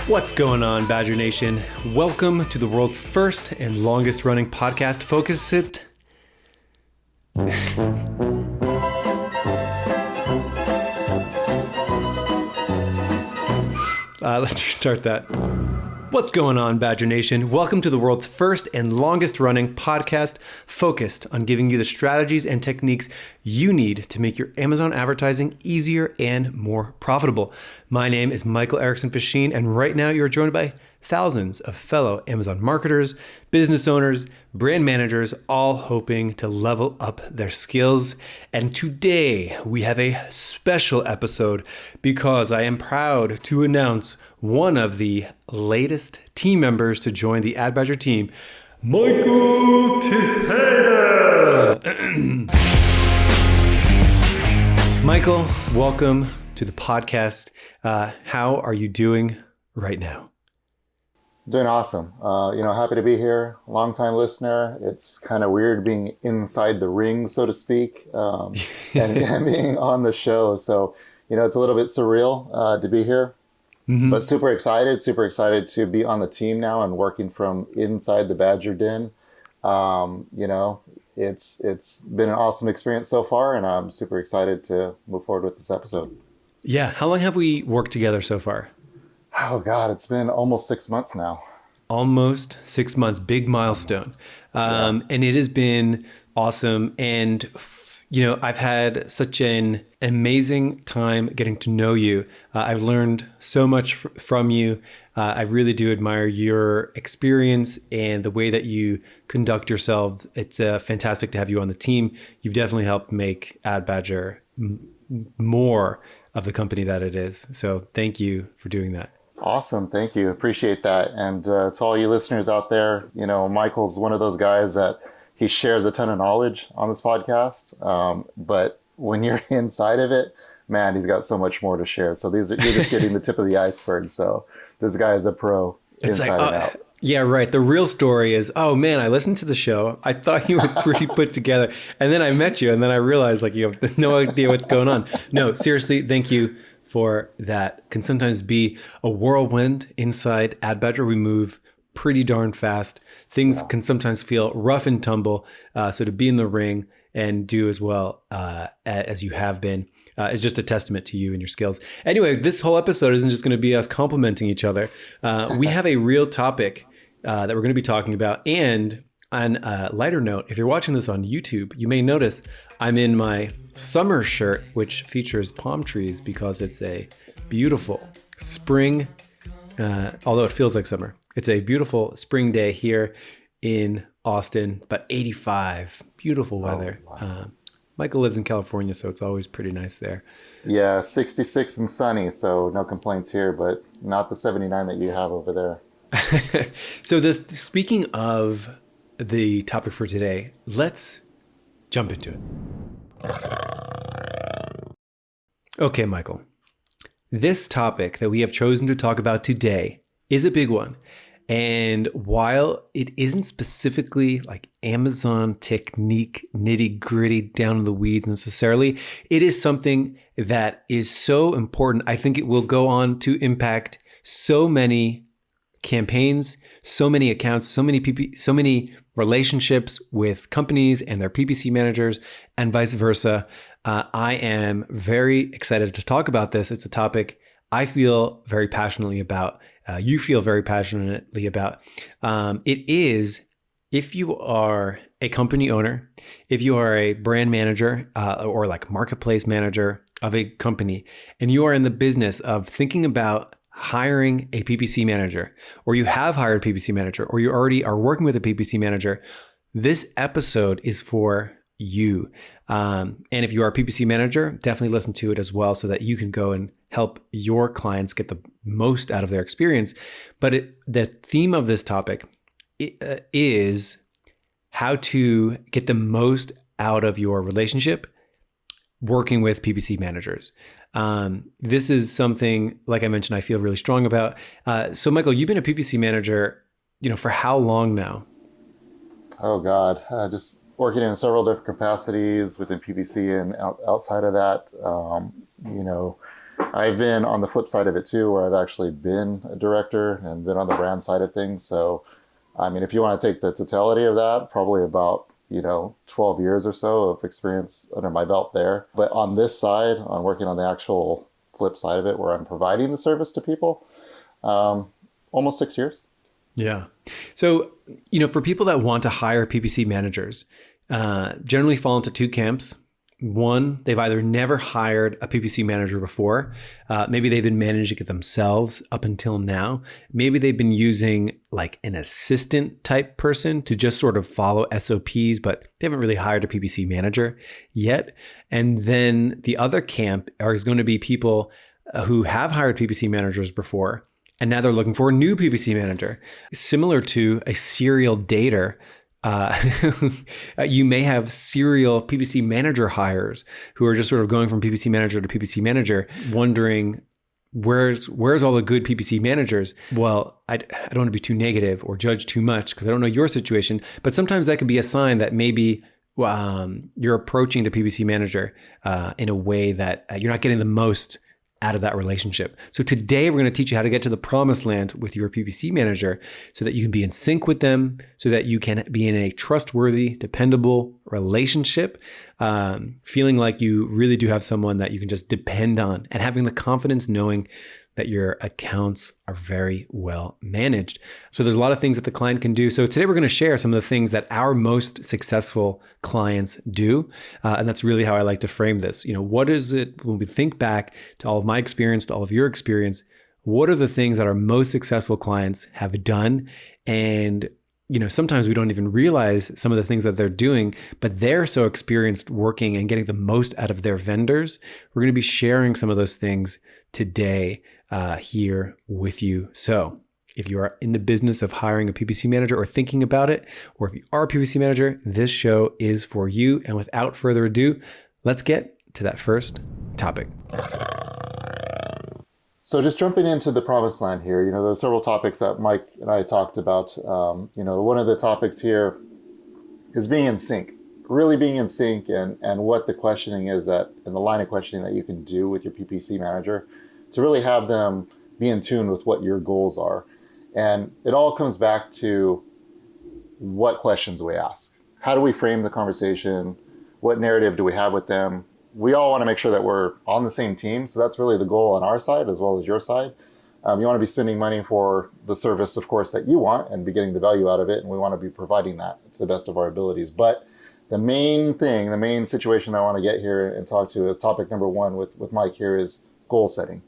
What's going on, Badger Nation? Welcome to the world's first and longest running podcast. Focus it. Let's restart that. What's going on, Badger Nation? Welcome to the world's first and longest running podcast focused on giving you the strategies and techniques you need to make your Amazon advertising easier and more profitable. My name is Michael Erickson Facchin, and right now you're joined by thousands of fellow Amazon marketers, business owners, brand managers, all hoping to level up their skills. And today we have a special episode because I am proud to announce one of the latest team members to join the Ad Badger team, Michael Tejeda. Michael, welcome to the podcast. How are you doing right now? Doing awesome. Happy to be here. Longtime listener. It's kind of weird being inside the ring, so to speak, and being on the show. So, it's a little bit surreal to be here, but super excited to be on the team now and working from inside the Badger Den. It's been an awesome experience so far, and I'm super excited to move forward with this episode. Yeah. How long have we worked together so far? Oh, God, it's been almost 6 months now. Almost 6 months, big milestone. And it has been awesome. And, I've had such an amazing time getting to know you. I've learned so much from you. I really do admire your experience and the way that you conduct yourself. It's fantastic to have you on the team. You've definitely helped make Ad Badger more of the company that it is. So thank you for doing that. Awesome. Thank you. Appreciate that. And to all you listeners out there, Michael's one of those guys that he shares a ton of knowledge on this podcast. But when you're inside of it, man, he's got so much more to share. So you're just getting the tip of the iceberg. So this guy is a pro inside and out. Yeah, right. The real story is, oh man, I listened to the show. I thought you were pretty put together. And then I met you and then I realized you have no idea what's going on. No, seriously, thank you for that. Can sometimes be a whirlwind inside Ad Badger. We move pretty darn fast. Things can sometimes feel rough and tumble. So to be in the ring and do as well as you have been is just a testament to you and your skills. Anyway, this whole episode isn't just going to be us complimenting each other. We have a real topic that we're going to be talking about. And on a lighter note, if you're watching this on YouTube, you may notice I'm in my summer shirt, which features palm trees because it's a beautiful spring, although it feels like summer. It's a beautiful spring day here in Austin, about 85, beautiful weather. Oh, wow. Michael lives in California, so it's always pretty nice there. Yeah, 66 and sunny, so no complaints here, but not the 79 that you have over there. So speaking of the topic for today, let's jump into it. Okay, Michael. This topic that we have chosen to talk about today is a big one. And while it isn't specifically like Amazon technique, nitty gritty, down in the weeds necessarily, it is something that is so important. I think it will go on to impact so many campaigns, so many accounts, so many relationships with companies and their PPC managers and vice versa. I am very excited to talk about this. It's a topic I feel very passionately about. You feel very passionately about. It is, if you are a company owner, if you are a brand manager or like marketplace manager of a company, and you are in the business of thinking about hiring a PPC manager, or you have hired a PPC manager, or you already are working with a PPC manager, this episode is for you. And if you are a PPC manager, definitely listen to it as well so that you can go and help your clients get the most out of their experience. But the theme of this topic is how to get the most out of your relationship working with PPC managers. This is something, like I mentioned, I feel really strong about. So Michael, you've been a PPC manager, for how long now? Oh God, just working in several different capacities within PPC and outside of that. I've been on the flip side of it too, where I've actually been a director and been on the brand side of things. So, I mean, if you want to take the totality of that, probably about, 12 years or so of experience under my belt there. But on this side, on working on the actual flip side of it, where I'm providing the service to people, almost 6 years. Yeah. So, for people that want to hire PPC managers, generally fall into two camps. One, they've either never hired a PPC manager before. Maybe they've been managing it themselves up until now. Maybe they've been using like an assistant type person to just sort of follow SOPs, but they haven't really hired a PPC manager yet. And then the other camp is going to be people who have hired PPC managers before, and now they're looking for a new PPC manager. Similar to a serial dater, you may have serial PPC manager hires who are just sort of going from PPC manager to PPC manager, wondering where's all the good PPC managers? Well, I don't want to be too negative or judge too much because I don't know your situation, but sometimes that could be a sign that maybe you're approaching the PPC manager in a way that you're not getting the most out of that relationship. So today we're going to teach you how to get to the promised land with your PPC manager so that you can be in sync with them, so that you can be in a trustworthy, dependable relationship, feeling like you really do have someone that you can just depend on, and having the confidence knowing that your accounts are very well managed. So there's a lot of things that the client can do. So today we're going to share some of the things that our most successful clients do. And that's really how I like to frame this. What is it when we think back to all of my experience, to all of your experience, what are the things that our most successful clients have done? And sometimes we don't even realize some of the things that they're doing, but they're so experienced working and getting the most out of their vendors. We're going to be sharing some of those things today here with you. So if you are in the business of hiring a PPC manager or thinking about it, or if you are a PPC manager, this show is for you. And without further ado, let's get to that first topic. So just jumping into the promised land here, there's several topics that Mike and I talked about. One of the topics here is being in sync, really being in sync, and what the questioning is and the line of questioning that you can do with your PPC manager to really have them be in tune with what your goals are. And it all comes back to what questions we ask. How do we frame the conversation? What narrative do we have with them? We all want to make sure that we're on the same team. So that's really the goal on our side as well as your side. You want to be spending money for the service, of course, that you want and be getting the value out of it. And we want to be providing that to the best of our abilities. But the main thing, the main situation I want to get here and talk to is topic number one with Mike here is goal setting.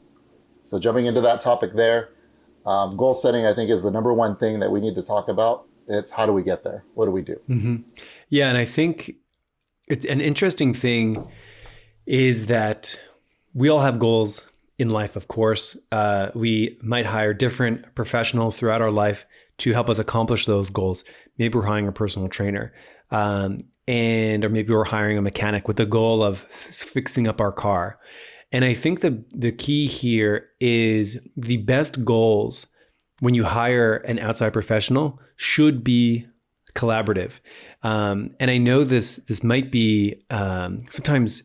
So jumping into that topic there, goal setting, I think, is the number one thing that we need to talk about. It's how do we get there? What do we do? Mm-hmm. Yeah, and I think it's an interesting thing is that we all have goals in life, of course. We might hire different professionals throughout our life to help us accomplish those goals. Maybe we're hiring a personal trainer, or maybe we're hiring a mechanic with the goal of fixing up our car. And I think the key here is the best goals when you hire an outside professional should be collaborative. And I know this might be sometimes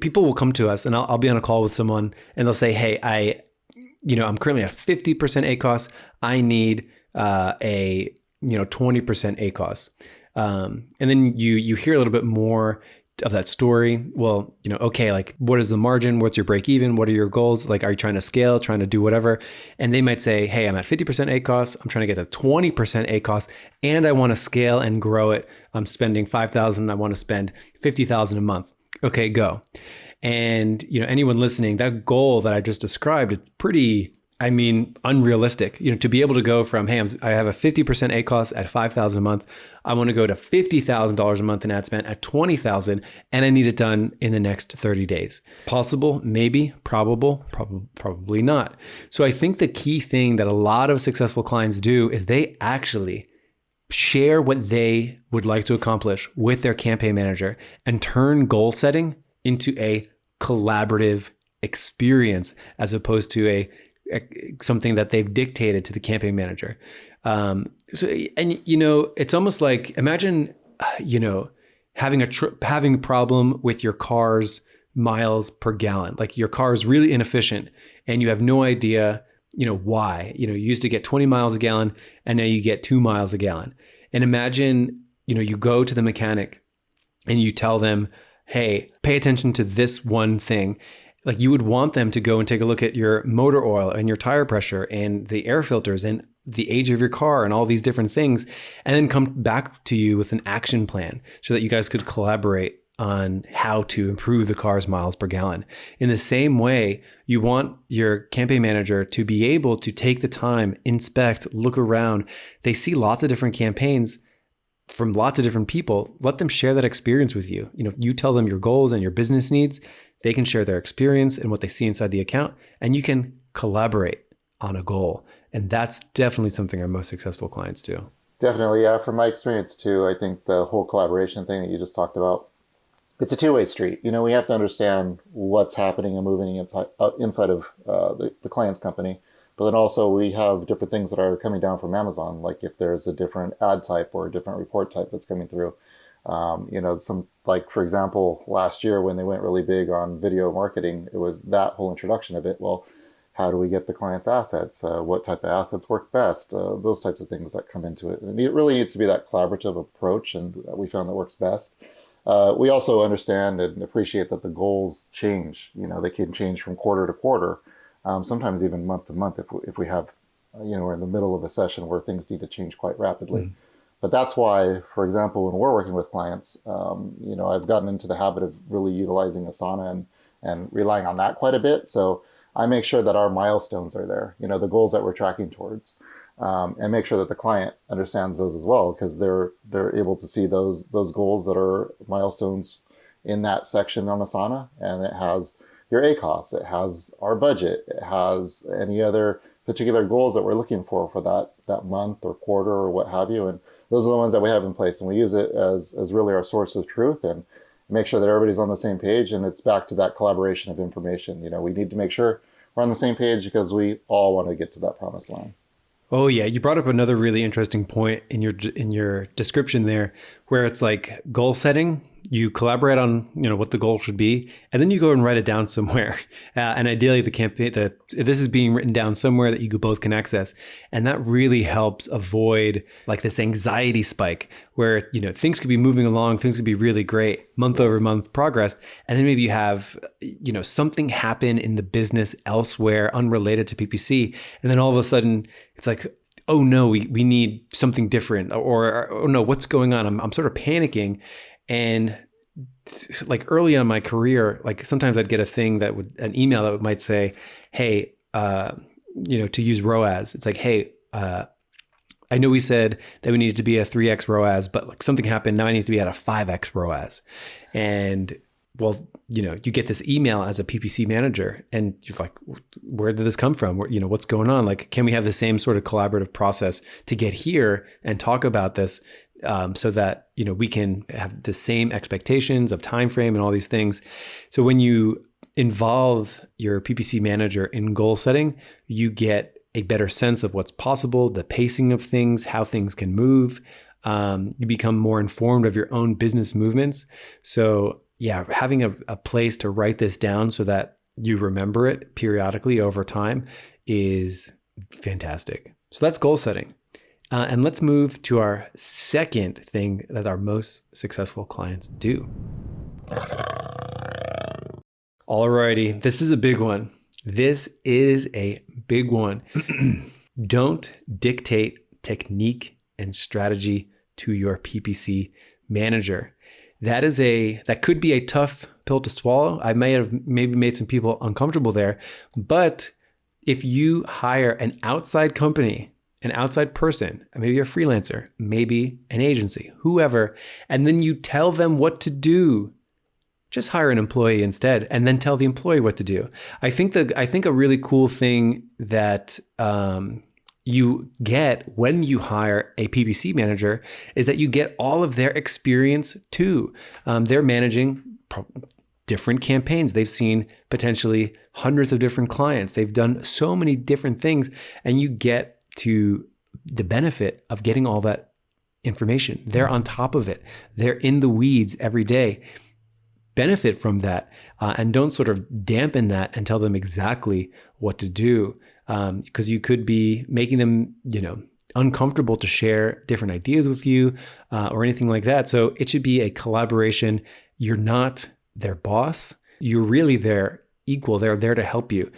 people will come to us, and I'll be on a call with someone and they'll say, hey, I'm currently at 50% ACOS. I need a 20% ACOS. And then you hear a little bit more of that story. Well, okay, like what is the margin? What's your break even? What are your goals? Like, are you trying to scale, trying to do whatever? And they might say, hey, I'm at 50% ACOS. I'm trying to get to 20% ACOS and I want to scale and grow it. I'm spending $5,000. I want to spend $50,000 a month. Okay, go. And, anyone listening, that goal that I just described, it's pretty, unrealistic, to be able to go from, hey, I have a 50% ACOS at $5,000 a month. I want to go to $50,000 a month in ad spend at $20,000, and I need it done in the next 30 days. Possible, maybe, probably not. So I think the key thing that a lot of successful clients do is they actually share what they would like to accomplish with their campaign manager and turn goal setting into a collaborative experience as opposed to something that they've dictated to the campaign manager. It's almost like, imagine, having a problem with your car's miles per gallon. Like your car is really inefficient and you have no idea, why. You used to get 20 miles a gallon and now you get 2 miles a gallon. And imagine, you go to the mechanic and you tell them, hey, pay attention to this one thing. Like you would want them to go and take a look at your motor oil and your tire pressure and the air filters and the age of your car and all these different things, and then come back to you with an action plan so that you guys could collaborate on how to improve the car's miles per gallon. In the same way, you want your campaign manager to be able to take the time, inspect, look around. They see lots of different campaigns from lots of different people. Let them share that experience with you. You tell them your goals and your business needs. They can share their experience and what they see inside the account, and you can collaborate on a goal. And that's definitely something our most successful clients do. Definitely. Yeah. From my experience too, I think the whole collaboration thing that you just talked about, it's a two-way street. We have to understand what's happening and moving inside of the client's company. But then also we have different things that are coming down from Amazon. Like if there's a different ad type or a different report type that's coming through, for example, last year when they went really big on video marketing, it was that whole introduction of it. Well, how do we get the client's assets? What type of assets work best? Those types of things that come into it. And it really needs to be that collaborative approach, and we found that works best. We also understand and appreciate that the goals change. They can change from quarter to quarter, sometimes even month to month if we have, we're in the middle of a session where things need to change quite rapidly. Mm. But that's why, for example, when we're working with clients, I've gotten into the habit of really utilizing Asana and relying on that quite a bit. So I make sure that our milestones are there, the goals that we're tracking towards, and make sure that the client understands those as well, because they're able to see those goals that are milestones in that section on Asana. And it has your ACOS, it has our budget, it has any other particular goals that we're looking for that month or quarter or what have you. And those are the ones that we have in place, and we use it as really our source of truth and make sure that everybody's on the same page. And it's back to that collaboration of information. We need to make sure we're on the same page because we all want to get to that promised line. Oh yeah, you brought up another really interesting point in your description there, where it's like goal setting. You collaborate on what the goal should be, and then you go and write it down somewhere. And ideally, this is being written down somewhere that you both can access, and that really helps avoid like this anxiety spike where things could be moving along, things could be really great, month over month progress, and then maybe you have something happen in the business elsewhere unrelated to PPC, and then all of a sudden it's like, oh no, we need something different, or oh no, what's going on? I'm sort of panicking. And like early on in my career, like sometimes I'd get an email that might say, hey, to use ROAS. It's like, hey, I know we said that we needed to be a 3x ROAS, but like something happened. Now I need to be at a 5x ROAS. And well, you get this email as a PPC manager and you're like, where did this come from? What's going on? Like, can we have the same sort of collaborative process to get here and talk about this? So that, we can have the same expectations of time frame and all these things. So when you involve your PPC manager in goal setting, you get a better sense of what's possible, the pacing of things, how things can move. You become more informed of your own business movements. So yeah, having a place to write this down so that you remember it periodically over time is fantastic. So that's goal setting. And let's move to our second thing that our most successful clients do. Alrighty, this is a big one. This is a big one. Don't dictate technique and strategy to your PPC manager. That could be a tough pill to swallow. I may have maybe made some people uncomfortable there, but if you hire an outside company, an outside person, maybe a freelancer, maybe an agency, whoever, and then you tell them what to do, just hire an employee instead and then tell the employee what to do. I think a really cool thing that you get when you hire a PPC manager is that you get all of their experience too. They're managing different campaigns. They've seen potentially hundreds of different clients. They've done so many different things, and you get to the benefit of getting all that information. They're on top of it. They're in the weeds every day. benefit from that, and don't sort of dampen that and tell them exactly what to do, because you could be making them, uncomfortable to share different ideas with you, or anything like that. So it should be a collaboration. You're not their boss. You're really their equal. They're there to help you.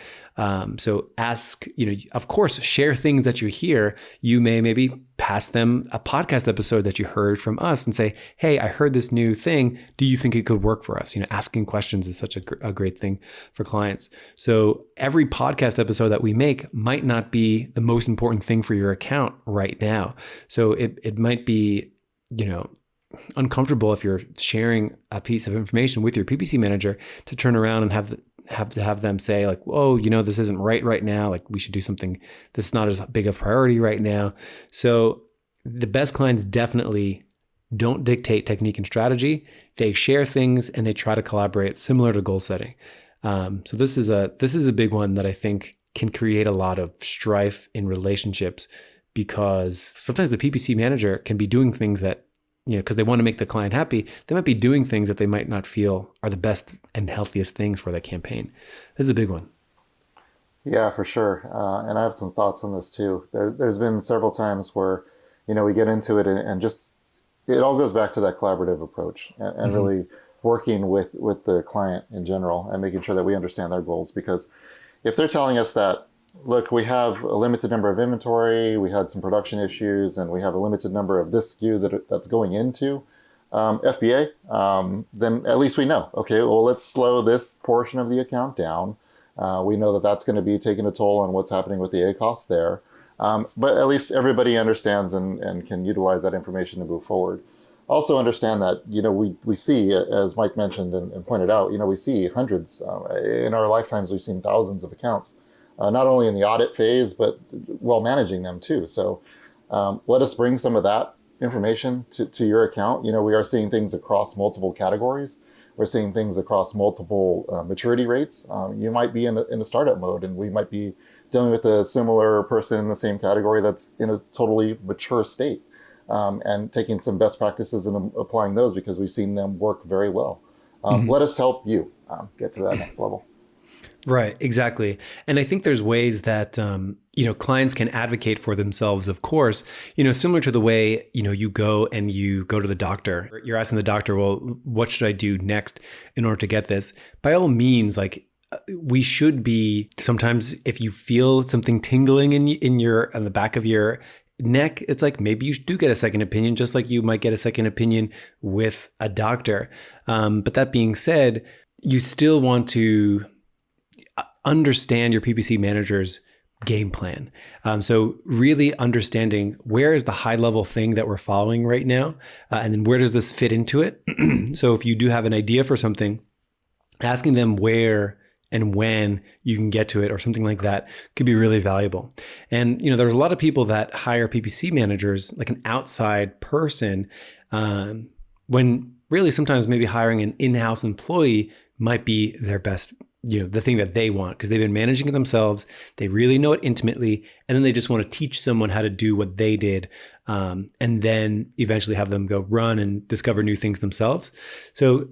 So ask, of course, share things that you hear. You may maybe pass them a podcast episode that you heard from us and say, hey, I heard this new thing. Do you think it could work for us? Asking questions is such a great thing for clients. So every podcast episode that we make might not be the most important thing for your account right now. So it might be, uncomfortable if you're sharing a piece of information with your PPC manager to turn around and have them say like, whoa, this isn't right now. Like we should do something that's not as big a priority right now. So the best clients definitely don't dictate technique and strategy. They share things and they try to collaborate, similar to goal setting. So this is a big one that I think can create a lot of strife in relationships, because sometimes the PPC manager can be doing things that, because they want to make the client happy, they might be doing things that they might not feel are the best and healthiest things for the campaign. This is a big one. Yeah, for sure. And I have some thoughts on this too. There's been several times where, we get into it and just, it all goes back to that collaborative approach and really working with the client in general and making sure that we understand their goals. Because if they're telling us that, look, we have a limited number of inventory, we had some production issues, and we have a limited number of this SKU that's going into FBA, then at least we know, okay, well, let's slow this portion of the account down. We know that that's going to be taking a toll on what's happening with the A cost there. But at least everybody understands and can utilize that information to move forward. Also understand that, we see, as Mike mentioned and pointed out, we see hundreds. In our lifetimes, we've seen thousands of accounts. Not only in the audit phase, but while managing them too. So let us bring some of that information to your account. We are seeing things across multiple categories. We're seeing things across multiple maturity rates. You might be in a startup mode, and we might be dealing with a similar person in the same category that's in a totally mature state, and taking some best practices and applying those because we've seen them work very well. Let us help you get to that next level. Right, exactly. And I think there's ways that, clients can advocate for themselves, of course, similar to the way, you go to the doctor. You're asking the doctor, well, what should I do next in order to get this? By all means, like, we should be, sometimes if you feel something tingling on the back of your neck, it's like maybe you do get a second opinion, just like you might get a second opinion with a doctor. But that being said, you still want to understand your PPC manager's game plan. So really understanding where is the high level thing that we're following right now, and then where does this fit into it? So if you do have an idea for something, asking them where and when you can get to it or something like that could be really valuable. And, there's a lot of people that hire PPC managers like an outside person, when really sometimes maybe hiring an in-house employee might be their best, the thing that they want, because they've been managing it themselves. They really know it intimately. And then they just want to teach someone how to do what they did. And then eventually have them go run and discover new things themselves. So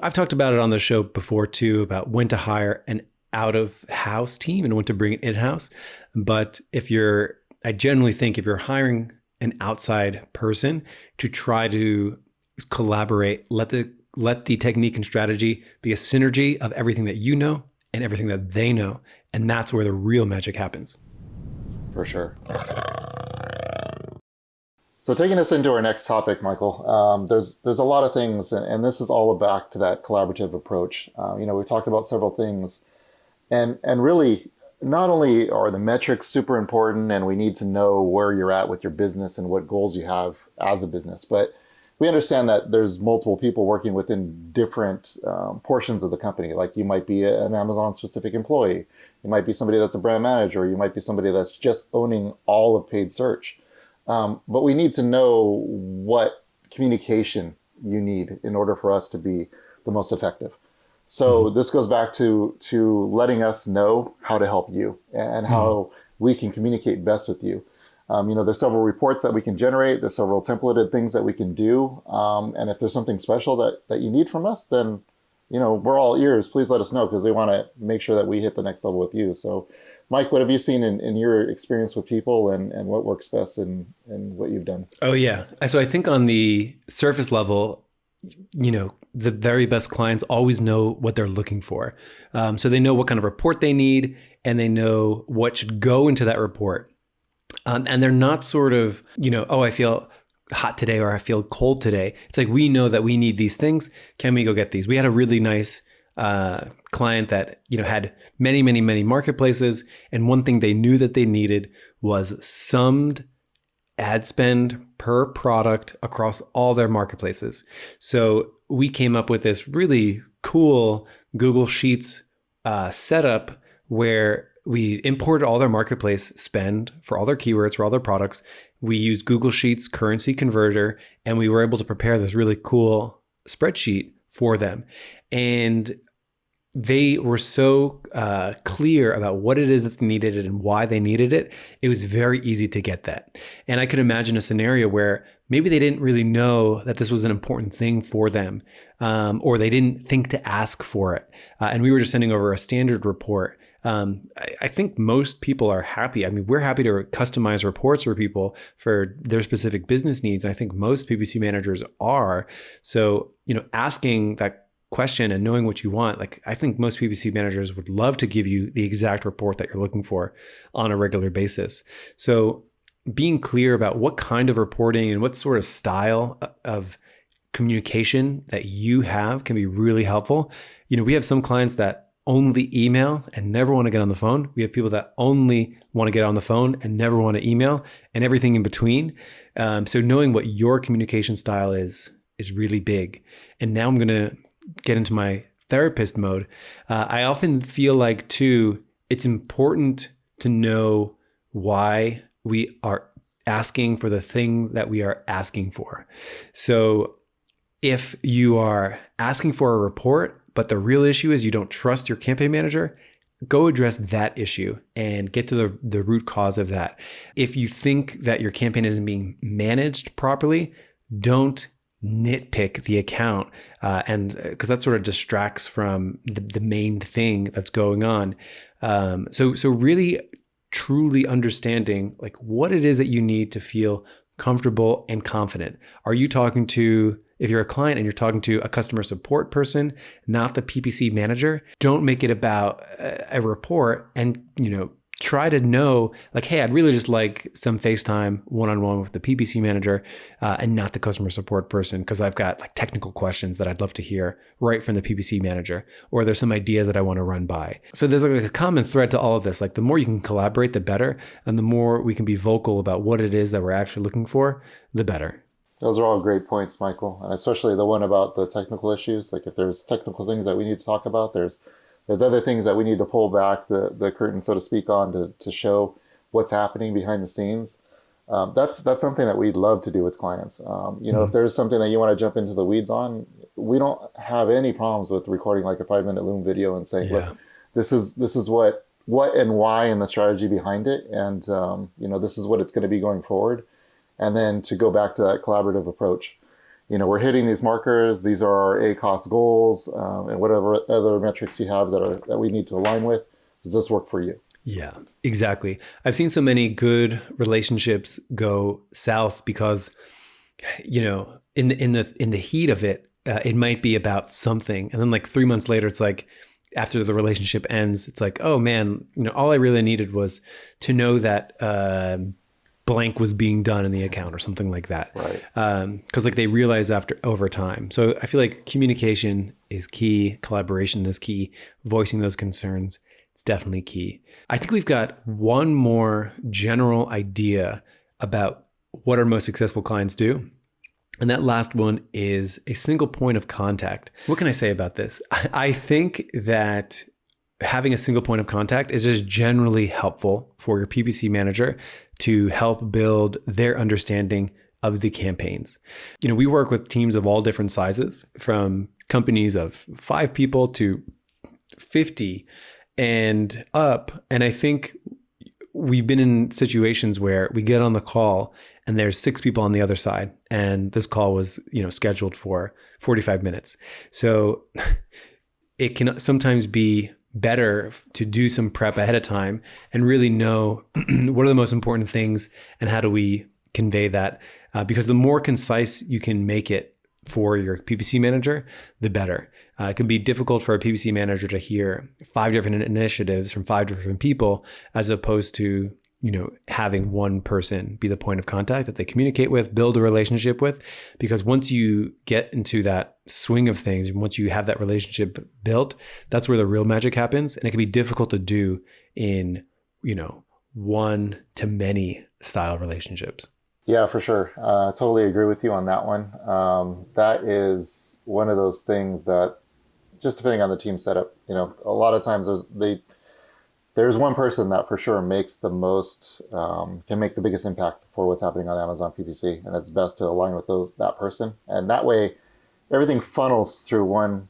I've talked about it on the show before too, about when to hire an out of house team and when to bring it in-house. But I generally think if you're hiring an outside person to try to collaborate, let the technique and strategy be a synergy of everything that you know and everything that they know. And that's where the real magic happens. For sure. So taking us into our next topic, Michael, there's a lot of things, and this is all back to that collaborative approach. We've talked about several things, and really, not only are the metrics super important, and we need to know where you're at with your business and what goals you have as a business, but we understand that there's multiple people working within different portions of the company. Like you might be an Amazon-specific employee, you might be somebody that's a brand manager, you might be somebody that's just owning all of paid search. But we need to know what communication you need in order for us to be the most effective. So this goes back to letting us know how to help you and how we can communicate best with you. There's several reports that we can generate. There's several templated things that we can do. And if there's something special that you need from us, then we're all ears. Please let us know because we want to make sure that we hit the next level with you. So, Mike, what have you seen in your experience with people and what works best in what you've done? Oh, yeah. So I think on the surface level, the very best clients always know what they're looking for. So they know what kind of report they need and they know what should go into that report. And they're not sort of, oh, I feel hot today or I feel cold today. It's like, we know that we need these things. Can we go get these? We had a really nice client that, had many, many, many marketplaces. And one thing they knew that they needed was summed ad spend per product across all their marketplaces. So we came up with this really cool Google Sheets setup where we imported all their marketplace spend for all their keywords, for all their products. We used Google Sheets currency converter, and we were able to prepare this really cool spreadsheet for them. And they were so clear about what it is that they needed and why they needed it. It was very easy to get that. And I could imagine a scenario where maybe they didn't really know that this was an important thing for them, or they didn't think to ask for it. And we were just sending over a standard report. I think most people are happy. I mean, we're happy to customize reports for people for their specific business needs. I think most PPC managers are. So, asking that question and knowing what you want, like, I think most PPC managers would love to give you the exact report that you're looking for on a regular basis. So being clear about what kind of reporting and what sort of style of communication that you have can be really helpful. We have some clients that only email and never want to get on the phone. We have people that only want to get on the phone and never want to email, and everything in between. So knowing what your communication style is really big. And now I'm going to get into my therapist mode. I often feel like, too, it's important to know why we are asking for the thing that we are asking for. So if you are asking for a report, but the real issue is you don't trust your campaign manager, go address that issue and get to the root cause of that. If you think that your campaign isn't being managed properly, don't nitpick the account, and because that sort of distracts from the main thing that's going on. So really truly understanding like what it is that you need to feel comfortable and confident. Are you talking to, if you're a client and you're talking to a customer support person, not the PPC manager, don't make it about a report, and try to know like, hey, I'd really just like some FaceTime one-on-one with the PPC manager and not the customer support person, because I've got like technical questions that I'd love to hear right from the PPC manager, or there's some ideas that I want to run by. So there's like a common thread to all of this. Like the more you can collaborate, the better. And the more we can be vocal about what it is that we're actually looking for, the better. Those are all great points, Michael. And especially the one about the technical issues. Like if there's technical things that we need to talk about, there's other things that we need to pull back the curtain, so to speak, on to show what's happening behind the scenes. That's something that we'd love to do with clients. If there's something that you want to jump into the weeds on, we don't have any problems with recording like a 5-minute Loom video and saying, look, this is what and why and the strategy behind it. And, this is what it's going to be going forward. And then to go back to that collaborative approach. We're hitting these markers. These are our ACOS goals, and whatever other metrics you have that we need to align with. Does this work for you? Yeah, exactly. I've seen so many good relationships go south because, in the heat of it, it might be about something, and then like 3 months later, it's like after the relationship ends, it's like, oh man, all I really needed was to know that blank was being done in the account or something like that. Right. Because like they realize over time. So I feel like communication is key. Collaboration is key. Voicing those concerns, it's definitely key. I think we've got one more general idea about what our most successful clients do. And that last one is a single point of contact. What can I say about this? I think that having a single point of contact is just generally helpful for your PPC manager to help build their understanding of the campaigns. We work with teams of all different sizes, from companies of 5 people to 50 and up. And I think we've been in situations where we get on the call and there's 6 people on the other side, and this call was, scheduled for 45 minutes. So it can sometimes be better to do some prep ahead of time and really know what are the most important things and how do we convey that. Because the more concise you can make it for your PPC manager, the better. It can be difficult for a PPC manager to hear 5 different initiatives from 5 different people, as opposed to, having one person be the point of contact that they communicate with, build a relationship with. Because once you get into that swing of things, and once you have that relationship built, that's where the real magic happens. And it can be difficult to do in, one to many style relationships. Yeah, for sure. Totally agree with you on that one. That is one of those things that, just depending on the team setup, a lot of times there's one person that for sure makes the most, can make the biggest impact for what's happening on Amazon PPC, and it's best to align with that person, and that way everything funnels through one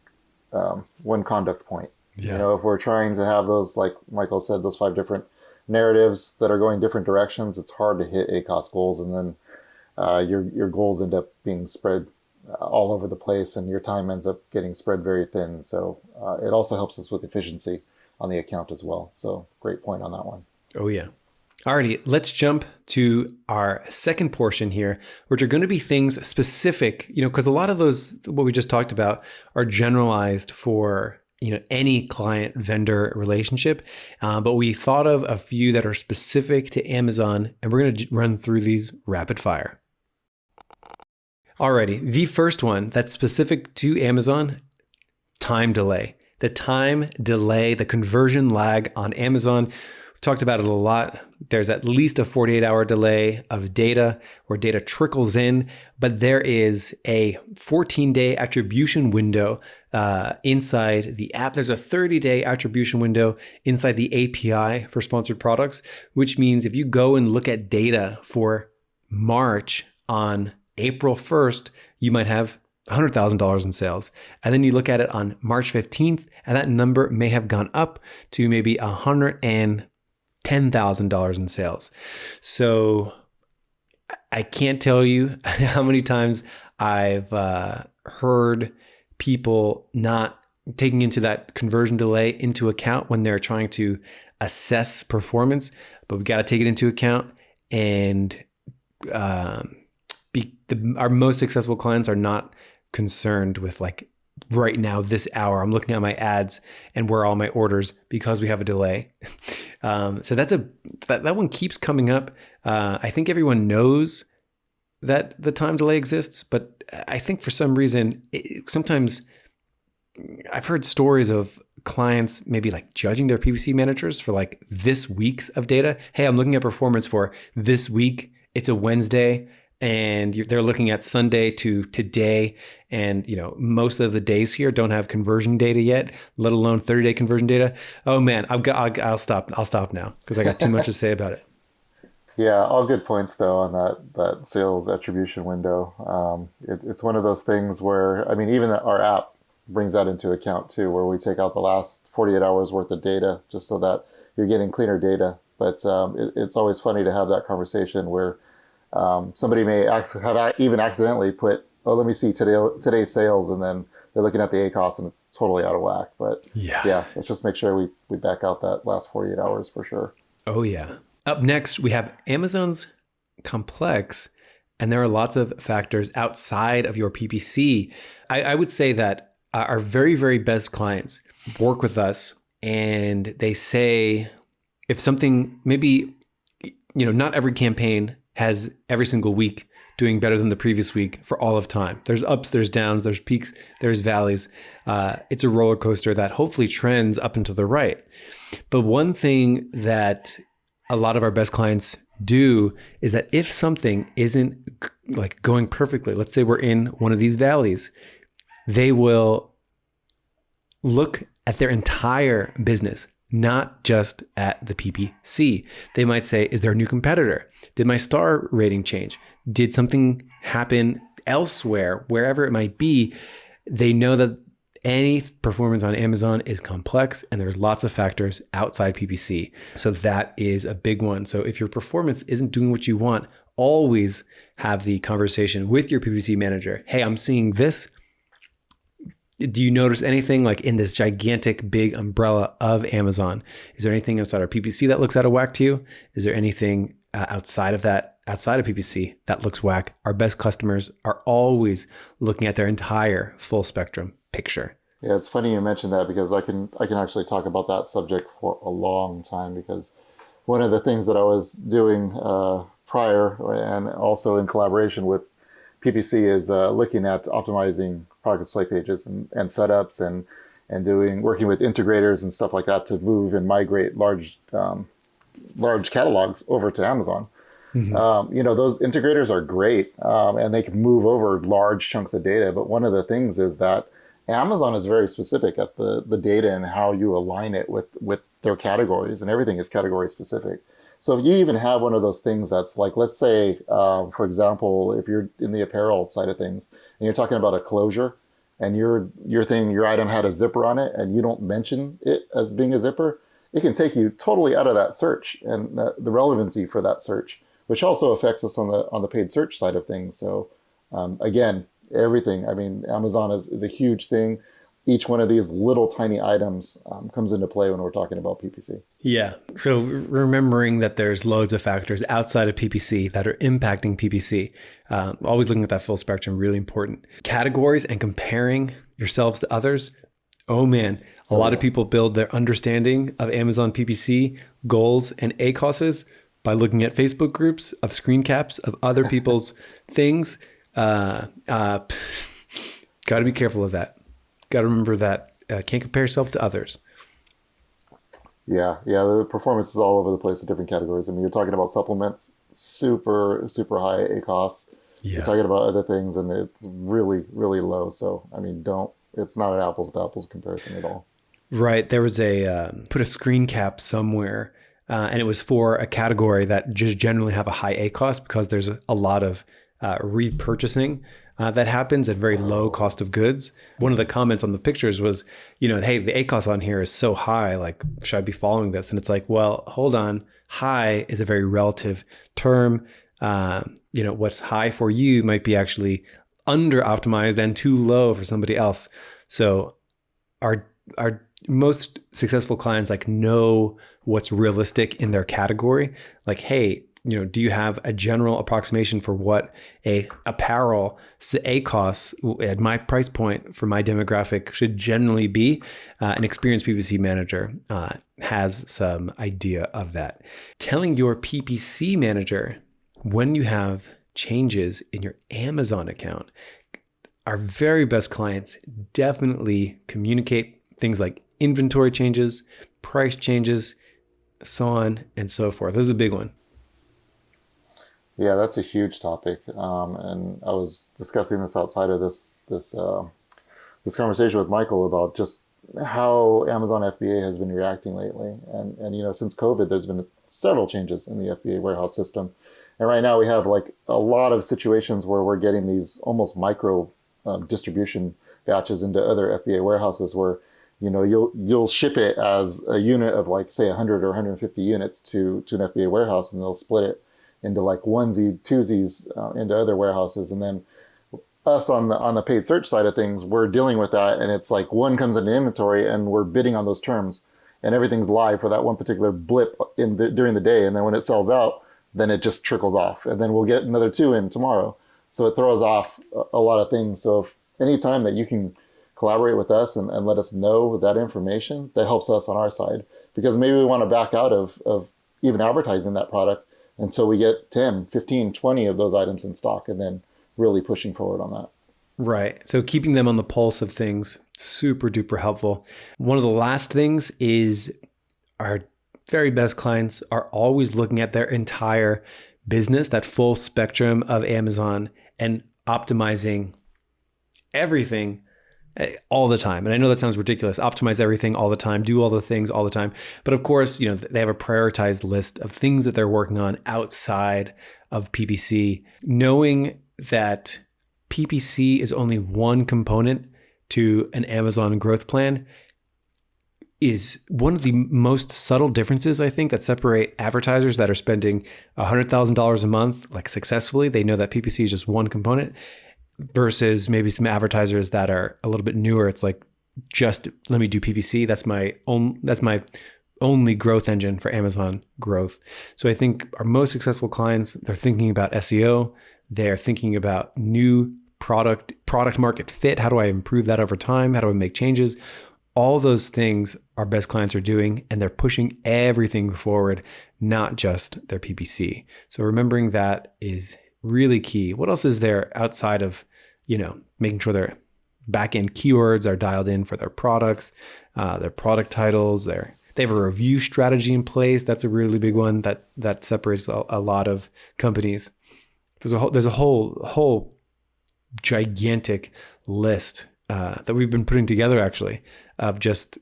conduct point. Yeah. If we're trying to have those, like Michael said, those 5 different narratives that are going different directions, it's hard to hit ACOS goals, and then your goals end up being spread all over the place, and your time ends up getting spread very thin. So it also helps us with efficiency on the account as well. So great point on that one. Oh yeah. Alrighty, let's jump to our second portion here, which are going to be things specific, because a lot of those, what we just talked about, are generalized for any client vendor relationship. But we thought of a few that are specific to Amazon, and we're going to run through these rapid fire. Alrighty, the first one that's specific to Amazon, time delay. The time delay, the conversion lag on Amazon. We've talked about it a lot. There's at least a 48-hour delay of data where data trickles in, but there is a 14-day attribution window inside the app. There's a 30-day attribution window inside the API for sponsored products, which means if you go and look at data for March on April 1st, you might have $100,000 in sales. And then you look at it on March 15th, and that number may have gone up to maybe $110,000 in sales. So I can't tell you how many times I've heard people not taking into that conversion delay into account when they're trying to assess performance, but we got to take it into account. And our most successful clients are not concerned with, like, right now, this hour, I'm looking at my ads and where are all my orders, because we have a delay. So that one keeps coming up. I think everyone knows that the time delay exists, but I think for some reason, sometimes I've heard stories of clients maybe like judging their PPC managers for like this week's of data. Hey, I'm looking at performance for this week. It's a Wednesday. And they're looking at Sunday to today. And, most of the days here don't have conversion data yet, let alone 30-day conversion data. Oh man, I'll stop. I'll stop now because I got too much to say about it. Yeah, all good points though on that sales attribution window. It's one of those things where, even our app brings that into account too, where we take out the last 48 hours worth of data just so that you're getting cleaner data. But it's always funny to have that conversation where somebody may have even accidentally put, let me see today's sales, and then they're looking at the ACOS and it's totally out of whack. But yeah, let's just make sure we back out that last 48 hours for sure. Oh yeah. Up next, we have Amazon's complex, and there are lots of factors outside of your PPC. I would say that our very, very best clients work with us, and they say if something, maybe, not every campaign has every single week doing better than the previous week for all of time. There's ups, there's downs, there's peaks, there's valleys. It's a roller coaster that hopefully trends up and to the right. But one thing that a lot of our best clients do is that if something isn't like going perfectly, let's say we're in one of these valleys, they will look at their entire business, not just at the PPC. They might say, is there a new competitor? Did my star rating change? Did something happen elsewhere, wherever it might be? They know that any performance on Amazon is complex and there's lots of factors outside PPC. So that is a big one. So if your performance isn't doing what you want, always have the conversation with your PPC manager. Hey, I'm seeing this. Do you notice anything like in this gigantic big umbrella of Amazon? Is there anything outside of PPC that looks out of whack to you? Is there anything outside of PPC that looks whack? Our best customers are always looking at their entire full spectrum picture. Yeah, it's funny you mentioned that because I can actually talk about that subject for a long time, because one of the things that I was doing prior and also in collaboration with PPC is looking at optimizing product display pages and setups and working with integrators and stuff like that to move and migrate large catalogs over to Amazon. Mm-hmm. Those integrators are great, and they can move over large chunks of data. But one of the things is that Amazon is very specific at the data and how you align it with their categories, and everything is category specific. So if you even have one of those things that's like, let's say, for example, if you're in the apparel side of things and you're talking about a closure and your item had a zipper on it and you don't mention it as being a zipper, it can take you totally out of that search and the relevancy for that search, which also affects us on the paid search side of things. So again, everything. I mean, Amazon is a huge thing. Each one of these little tiny items comes into play when we're talking about PPC. Yeah. So remembering that there's loads of factors outside of PPC that are impacting PPC. Always looking at that full spectrum, really important. Categories and comparing yourselves to others. Oh man, a lot of people build their understanding of Amazon PPC goals and ACOSs by looking at Facebook groups of screen caps of other people's things. Got to be careful of that. Got to remember that can't compare yourself to others. Yeah. The performance is all over the place in different categories. I mean, you're talking about supplements, super, super high ACOS. Yeah. You're talking about other things, and it's really, really low. So, I mean, it's not an apples to apples comparison at all. Right. There was put a screen cap somewhere, and it was for a category that just generally have a high ACOS because there's a lot of repurchasing that happens at very low cost of goods. One of the comments on the pictures was, hey, the ACOS on here is so high, like, should I be following this? And it's like, well, hold on. High is a very relative term. What's high for you might be actually under optimized and too low for somebody else. So our most successful clients know what's realistic in their category. Like, hey, do you have a general approximation for what a apparel ACOS at my price point for my demographic should generally be? An experienced PPC manager has some idea of that. Telling your PPC manager when you have changes in your Amazon account. Our very best clients definitely communicate things like inventory changes, price changes, so on and so forth. This is a big one. Yeah, that's a huge topic, and I was discussing this outside of this conversation with Michael about just how Amazon FBA has been reacting lately, and since COVID, there's been several changes in the FBA warehouse system, and right now we have like a lot of situations where we're getting these almost micro distribution batches into other FBA warehouses where you'll ship it as a unit of like say 100 or 150 units to an FBA warehouse, and they'll split it into like onesie, twosies into other warehouses. And then us on the paid search side of things, we're dealing with that. And it's like one comes into inventory and we're bidding on those terms and everything's live for that one particular blip during the day. And then when it sells out, then it just trickles off. And then we'll get another 2 in tomorrow. So it throws off a lot of things. So if any time that you can collaborate with us and let us know that information, that helps us on our side, because maybe we want to back out of even advertising that product until we get 10, 15, 20 of those items in stock, and then really pushing forward on that. Right. So keeping them on the pulse of things, super duper helpful. One of the last things is our very best clients are always looking at their entire business, that full spectrum of Amazon, and optimizing everything all the time. And I know that sounds ridiculous. Optimize everything all the time, do all the things all the time. But of course, they have a prioritized list of things that they're working on outside of PPC. Knowing that PPC is only one component to an Amazon growth plan is one of the most subtle differences, I think, that separate advertisers that are spending $100,000 a month, like successfully. They know that PPC is just one component, versus maybe some advertisers that are a little bit newer. It's like, just let me do PPC. That's my only growth engine for Amazon growth. So I think our most successful clients, they're thinking about SEO. They're thinking about new product market fit. How do I improve that over time? How do I make changes? All those things our best clients are doing, and they're pushing everything forward, not just their PPC. So remembering that is really key. What else is there outside of, making sure their back-end keywords are dialed in for their products, their product titles, they have a review strategy in place. That's a really big one that separates a lot of companies. There's a whole gigantic list that we've been putting together actually of just,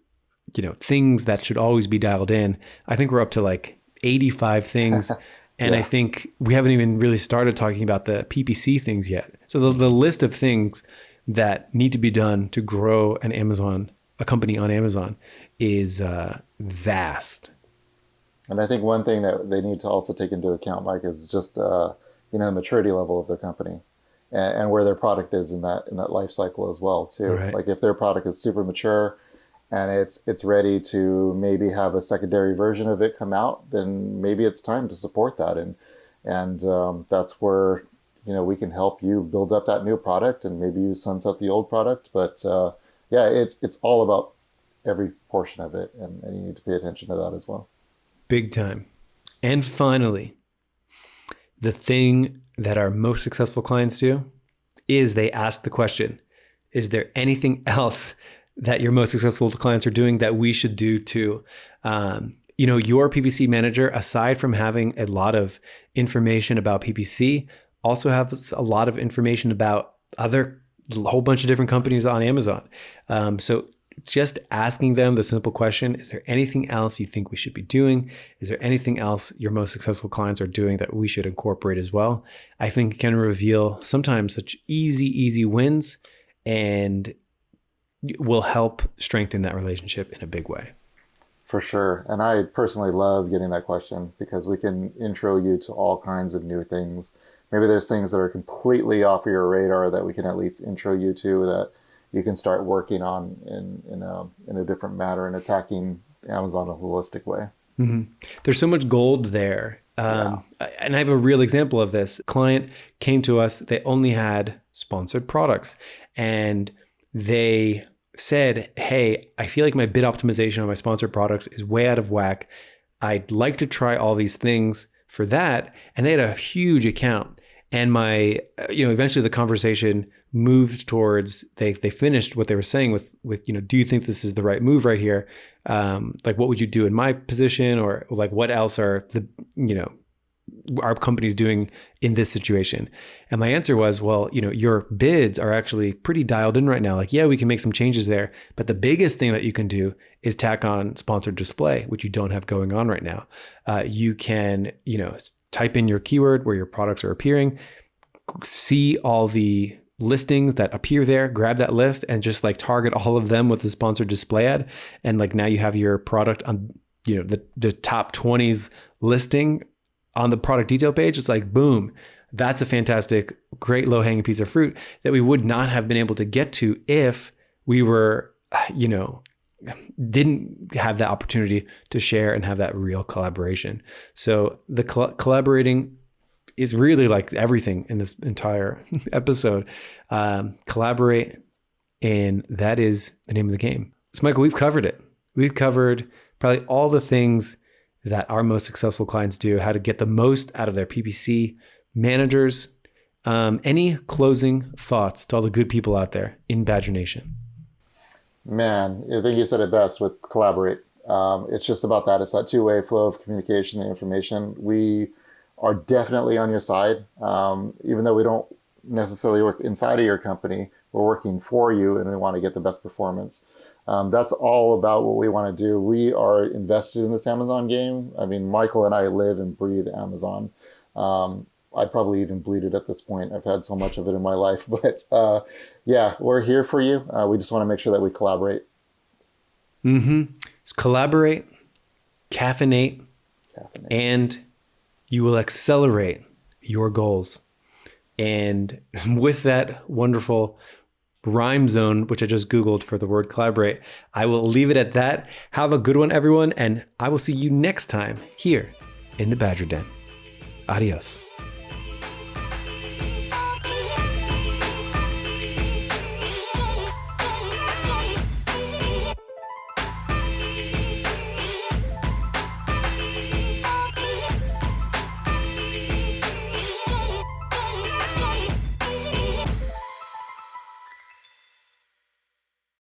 things that should always be dialed in. I think we're up to like 85 things. And I think we haven't even really started talking about the PPC things yet. So the list of things that need to be done to grow a company on Amazon is vast. And I think one thing that they need to also take into account, Mike, is just the maturity level of their company and where their product is in that life cycle as well too. Right. Like if their product is super mature and it's ready to maybe have a secondary version of it come out, then maybe it's time to support that. And that's where, we can help you build up that new product, and maybe you sunset the old product. But it's all about every portion of it, and you need to pay attention to that as well. Big time. And finally, the thing that our most successful clients do is they ask the question, is there anything else that your most successful clients are doing that we should do too? Your PPC manager, aside from having a lot of information about PPC, also has a lot of information about a whole bunch of different companies on Amazon. So just asking them the simple question, is there anything else you think we should be doing? Is there anything else your most successful clients are doing that we should incorporate as well? I think can reveal sometimes such easy wins, and will help strengthen that relationship in a big way. For sure. And I personally love getting that question because we can intro you to all kinds of new things. Maybe there's things that are completely off of your radar that we can at least intro you to, that you can start working on in a different manner and attacking Amazon in a holistic way. Mm-hmm. There's so much gold there. And I have a real example of this. Client came to us, they only had sponsored products, and they said, hey, I feel like my bid optimization on my sponsored products is way out of whack. I'd like to try all these things for that. And they had a huge account. And eventually the conversation moved towards, they finished what they were saying with, do you think this is the right move right here? Like, what would you do in my position? Or like, what else are our company's doing in this situation? And my answer was, well, your bids are actually pretty dialed in right now. Like, yeah, we can make some changes there, but the biggest thing that you can do is tack on sponsored display, which you don't have going on right now. You can, type in your keyword where your products are appearing, see all the listings that appear there, grab that list and just like target all of them with a sponsored display ad. And like now you have your product on, the top 20s listing on the product detail page. It's like, boom, that's a fantastic, great low hanging piece of fruit that we would not have been able to get to if we were, didn't have that opportunity to share and have that real collaboration. So the collaborating is really like everything in this entire episode. Collaborate, and that is the name of the game. So Michael, we've covered it. We've covered probably all the things that our most successful clients do, how to get the most out of their PPC managers. Any closing thoughts to all the good people out there in Badger Nation? Man, I think you said it best with collaborate. It's just about that. It's that two-way flow of communication and information. We are definitely on your side. Even though we don't necessarily work inside of your company, we're working for you and we want to get the best performance. That's all about what we want to do. We are invested in this Amazon game. I mean, Michael and I live and breathe Amazon. I'd probably even bleed it at this point. I've had so much of it in my life, but yeah, we're here for you. We just want to make sure that we collaborate. Mm-hmm. So collaborate, caffeinate, and you will accelerate your goals. And with that wonderful rhyme zone, which I just Googled for the word collaborate, I will leave it at that. Have a good one, everyone. And I will see you next time here in the Badger Den. Adios.